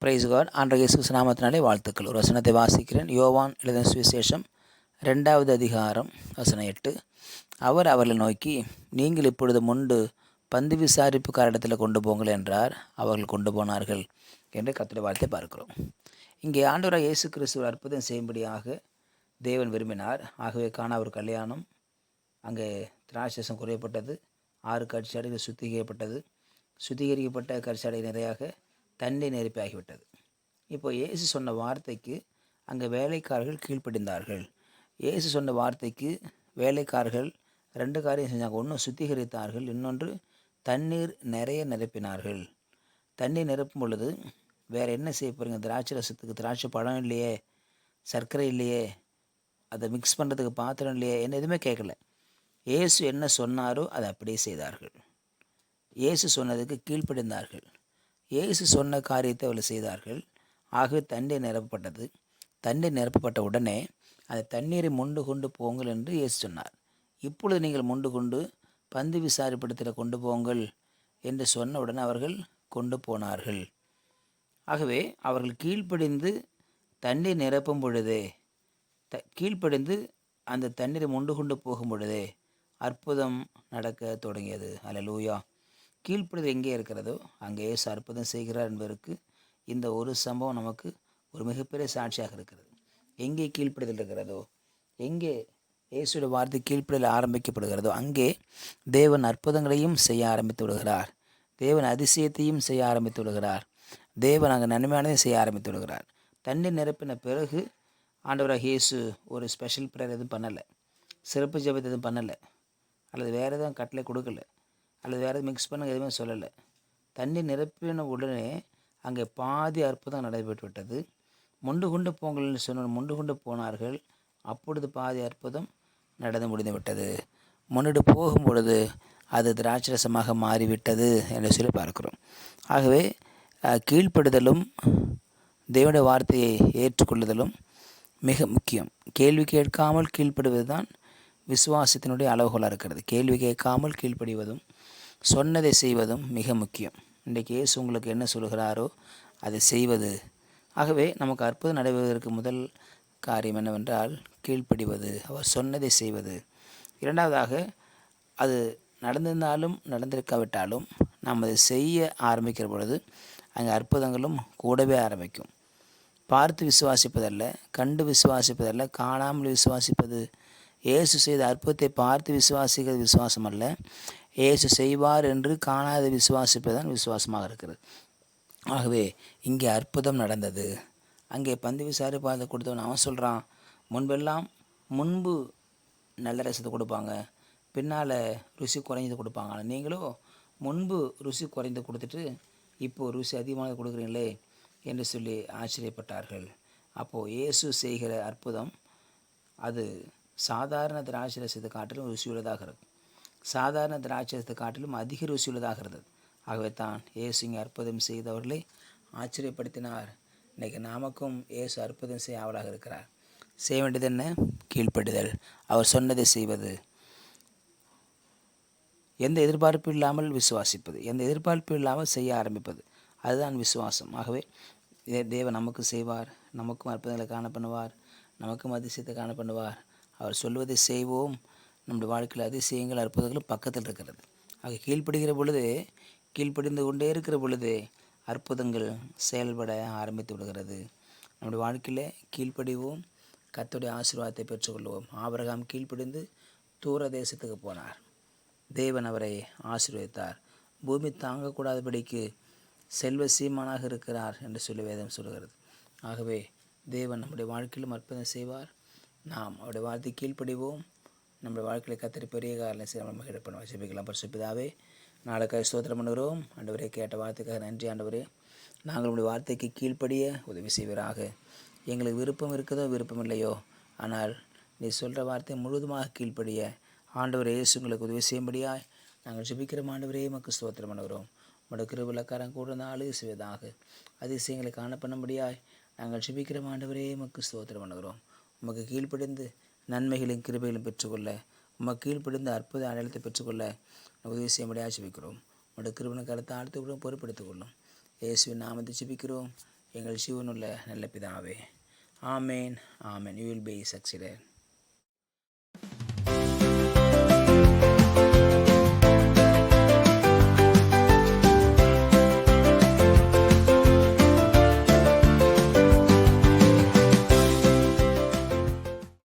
Price God. ஆண்டவர் இயேசு நாமத்தினாலே வாழ்த்துக்கள். ஒரு வசனத்தை வாசிக்கிறேன். யோவான் எழுதின சுவிசேஷம் 2வது அதிகாரம் வசனம் 8. அவர் அவர்களை நோக்கி, நீங்கள் இப்பொழுது முண்டு பந்து விசாரிப்புக்காரிடத்தில் கொண்டு போங்கள் என்றார். அவர்கள் கொண்டு போனார்கள் என்று கர்த்தருடைய வார்த்தை பார்க்கிறோம். இங்கே ஆண்டவராக இயேசு கிறிஸ்து ஒரு அற்புதம் செய்யும்படியாக தேவன் விரும்பினார். ஆகவே காணா ஒரு கல்யாணம், அங்கே திராட்சரசம் குறையப்பட்டது, 6 கற்சாடைகள் சுத்திகரிக்கப்பட்டது, சுத்திகரிக்கப்பட்ட கற்சாடை நிறையாக தண்ணி நெருப்பி ஆகிவிட்டது. இப்போ இயேசு சொன்ன வார்த்தைக்கு அங்கே வேலைக்காரர்கள் கீழ்ப்படிந்தார்கள். இயேசு சொன்ன வார்த்தைக்கு வேலைக்காரர்கள் 2 காரியம் செஞ்சாங்க. ஒன்று சுத்திகரித்தார்கள், இன்னொன்று தண்ணீர் நிறைய நிரப்பினார்கள். தண்ணீர் நிரப்பும் பொழுது வேறு என்ன செய்ய போகிறீங்க? திராட்சை ரசத்துக்கு திராட்சை பழம் இல்லையே, சர்க்கரை இல்லையே, அதை மிக்ஸ் பண்ணுறதுக்கு பாத்திரம் இல்லையே, என்ன எதுவுமே கேட்கல. இயேசு என்ன சொன்னாரோ அதை அப்படியே செய்தார்கள். இயேசு சொன்னதுக்கு கீழ்ப்படிந்தார்கள். இயேசு சொன்ன காரியத்தை அவர்கள் செய்தார்கள். ஆகவே தண்ணீர் நிரப்பப்பட்டது. தண்ணீர் நிரப்பப்பட்ட உடனே அந்த தண்ணீரை மொண்டு கொண்டு போங்கள் என்று இயேசு சொன்னார். இப்பொழுது நீங்கள் மொண்டு கொண்டு பந்து விசாரிப்பிடத்தில் கொண்டு போங்கள் என்று சொன்ன உடனே அவர்கள் கொண்டு போனார்கள். ஆகவே அவர்கள் கீழ்ப்படிந்து தண்ணீர் நிரப்பும் பொழுதே, கீழ்ப்படிந்து அந்த தண்ணீரை மொண்டு கொண்டு போகும் பொழுதே அற்புதம் நடக்க தொடங்கியது. அல்லேலூயா. கீழ்ப்படிதல் எங்கே இருக்கிறதோ அங்கே இயேசு அற்புதம் செய்கிறார் என்பதற்கு இந்த ஒரு சம்பவம் நமக்கு ஒரு மிகப்பெரிய சாட்சியாக இருக்கிறது. எங்கே கீழ்ப்படிதல் இருக்கிறதோ, எங்கே இயேசுடைய வார்த்தை கீழ்ப்படிதல் ஆரம்பிக்கப்படுகிறதோ அங்கே தேவன் அற்புதங்களையும் செய்ய ஆரம்பித்து விடுகிறார். தேவன் அதிசயத்தையும் செய்ய ஆரம்பித்து விடுகிறார். தேவன் அங்கே நன்மையானதையும் செய்ய ஆரம்பித்து விடுகிறார். தண்ணீர் நிரப்பின பிறகு ஆண்டவராக இயேசு ஒரு ஸ்பெஷல் ப்ரேயர் எதுவும் பண்ணலை, சிறப்பு ஜெபத்தை எதுவும் பண்ணலை, அல்லது வேறு எதுவும் கட்டளை கொடுக்கல, அல்லது வேறு எதுவும் மிக்ஸ் பண்ண எதுவுமே சொல்லலை. தண்ணி நிரப்பின உடனே அங்கே பாதி அற்புதம் நடைபெற்று விட்டது. மொண்டு கொண்டு போங்கள்னு சொன்ன மொண்டு கொண்டு போனார்கள். அப்பொழுது பாதி அற்புதம் நடந்து முடிந்து விட்டது. முன்னிட்டு போகும் பொழுது அது திராட்சரசமாக மாறிவிட்டது என்று சொல்லி பார்க்கிறோம். ஆகவே கீழ்ப்படுதலும் தேவனுடைய வார்த்தையை ஏற்றுக்கொள்ளுதலும் மிக முக்கியம். கேள்வி கேட்காமல் கீழ்ப்படுவது தான் விசுவாசத்தினுடைய அளவுகோலாக இருக்கிறது. கேள்வி கேட்காமல் கீழ்ப்படிவதும் சொன்னதை செய்வதும் மிக முக்கியம். இன்றைக்கு இயேசு உங்களுக்கு என்ன சொல்கிறாரோ அதை செய்வது. ஆகவே நமக்கு அற்புதம் நடைபெறுவதற்கு முதல் காரியம் என்னவென்றால் கீழ்ப்படிவது, அவர் சொன்னதை செய்வது. இரண்டாவதாக, அது நடந்திருந்தாலும் நடந்திருக்காவிட்டாலும் நாம் அதை செய்ய ஆரம்பிக்கிற பொழுது அங்கே அற்புதங்களும் கூடவே ஆரம்பிக்கும். பார்த்து விசுவாசிப்பதல்ல, கண்டு விசுவாசிப்பதல்ல, காணாமல் விசுவாசிப்பது. இயேசு செய்த அற்புதத்தை பார்த்து விசுவாசிக்கிறது விசுவாசம் அல்ல. இயேசு செய்வார் என்று காணாத விசுவாசிப்பதுதான் விசுவாசமாக இருக்கிறது. ஆகவே இங்கே அற்புதம் நடந்தது. அங்கே பந்து விசாரிப்பாதை கொடுத்தவன் அவன் சொல்கிறான், முன்பு நல்ல ரசத்தை கொடுப்பாங்க, பின்னால் ருசி குறைஞ்சது கொடுப்பாங்க. ஆனால் நீங்களோ முன்பு ருசி குறைந்து கொடுத்துட்டு இப்போது ருசி அதிகமானது கொடுக்குறீங்களே என்று சொல்லி ஆச்சரியப்பட்டார்கள். அப்போது இயேசு செய்கிற அற்புதம் அது சாதாரண திராட்சை ரசத்தை காட்டிலும் ருசியுள்ளதாக இருக்கும். சாதாரண திராட்சை காட்டிலும் அதிக ருசியுள்ளதாக இருந்தது. ஆகவே தான் இயேசு இங்கே அற்புதம் செய்தவர்களை ஆச்சரியப்படுத்தினார். இன்றைக்கி நமக்கும் இயேசு அற்புதம் செய்ய ஆவலாக இருக்கிறார். செய்ய வேண்டியது என்ன? கீழ்ப்படிதல், அவர் சொன்னதை செய்வது, எந்த எதிர்பார்ப்பு இல்லாமல் விசுவாசிப்பது, எந்த எதிர்பார்ப்பு இல்லாமல் செய்ய ஆரம்பிப்பது, அதுதான் விசுவாசம். ஆகவே தேவன் நமக்கு செய்வார், நமக்கும் அற்புதங்களை காண பண்ணுவார், நமக்கும் அதிசயத்தை காண பண்ணுவார். அவர் சொல்வதை செய்வோம். நம்முடைய வாழ்க்கையில் அதிசயங்கள் அற்புதங்களும் பக்கத்தில் இருக்கிறது. ஆக கீழ்ப்படுகிற பொழுது, கீழ்ப்படிந்து கொண்டே இருக்கிற பொழுது அற்புதங்கள் செயல்பட ஆரம்பித்து விடுகிறது. நம்முடைய வாழ்க்கையில் கீழ்ப்படிவோம், கர்த்தருடைய ஆசீர்வாதத்தை பெற்றுக்கொள்வோம். ஆபிரகாம் கீழ்ப்படிந்து தூர தேசத்துக்கு போனார். தேவன் அவரை ஆசீர்வதித்தார். பூமி தாங்கக்கூடாதபடிக்கு செல்வ சீமானாக இருக்கிறார் என்று சொல்லி வேதம் சொல்கிறது. ஆகவே தேவன் நம்முடைய வாழ்க்கையிலும் அற்புதம் செய்வார். நாம் அவருடைய வார்த்தை கீழ்ப்படிவோம். நம்முடைய வாழ்க்கையில் கர்த்தர் பெரிய காரணம் செய்ய நம்ம மகிழ பண்ணுவோம். ஜெபிக்கலாம். பரிசுத்தபிதாவே, நாளுக்காக ஸ்தோத்திரம் பண்ணுகிறோம். ஆண்டவரே, கேட்ட வார்த்தைக்காக நன்றி. ஆண்டவரே, நாங்கள் உங்களுடைய வார்த்தைக்கு கீழ்ப்படிய உதவி செய்வீராக. எங்களுக்கு விருப்பம் இருக்குதோ விருப்பம் இல்லையோ, ஆனால் நீ சொல்கிற வார்த்தை முழுவதுமாக கீழ்ப்படிய ஆண்டவரே இயேசு உங்களுக்கு உதவி செய்யும்படியாய் நாங்கள் ஜெபிக்கிறோம். ஆண்டவரே, உமக்கு ஸ்தோத்திரம் பண்ணுகிறோம். உங்களுடைய கிருபைக்காரன் கூட நாள் செய்வதாக அதிசயங்களை காண பண்ணும்படியாய் நாங்கள் ஜெபிக்கிறோம். ஆண்டவரே, உமக்கு ஸ்தோத்திரம் பண்ணுகிறோம். உமக்கு கீழ்ப்படிந்து நன்மைகளையும் கிருபைகளையும் பெற்றுக்கொள்ள, உமக்கு கீழ்ப்படிந்து அற்புத அடையாளத்தை பெற்றுக்கொள்ள உதவி செய்யும்படியாக ஜெபிக்கிறோம். உங்களுடைய கிருபையின் கருத்தை ஆழ்த்துக்கிறோம், பொறுப்படுத்திக் கொள்ளும். இயேசுவின் நாமத்தை ஜெபிக்கிறோம். எங்கள் ஜீவனுள்ள நல்ல பிதாவே. ஆமேன், ஆமேன். You will be succeeded.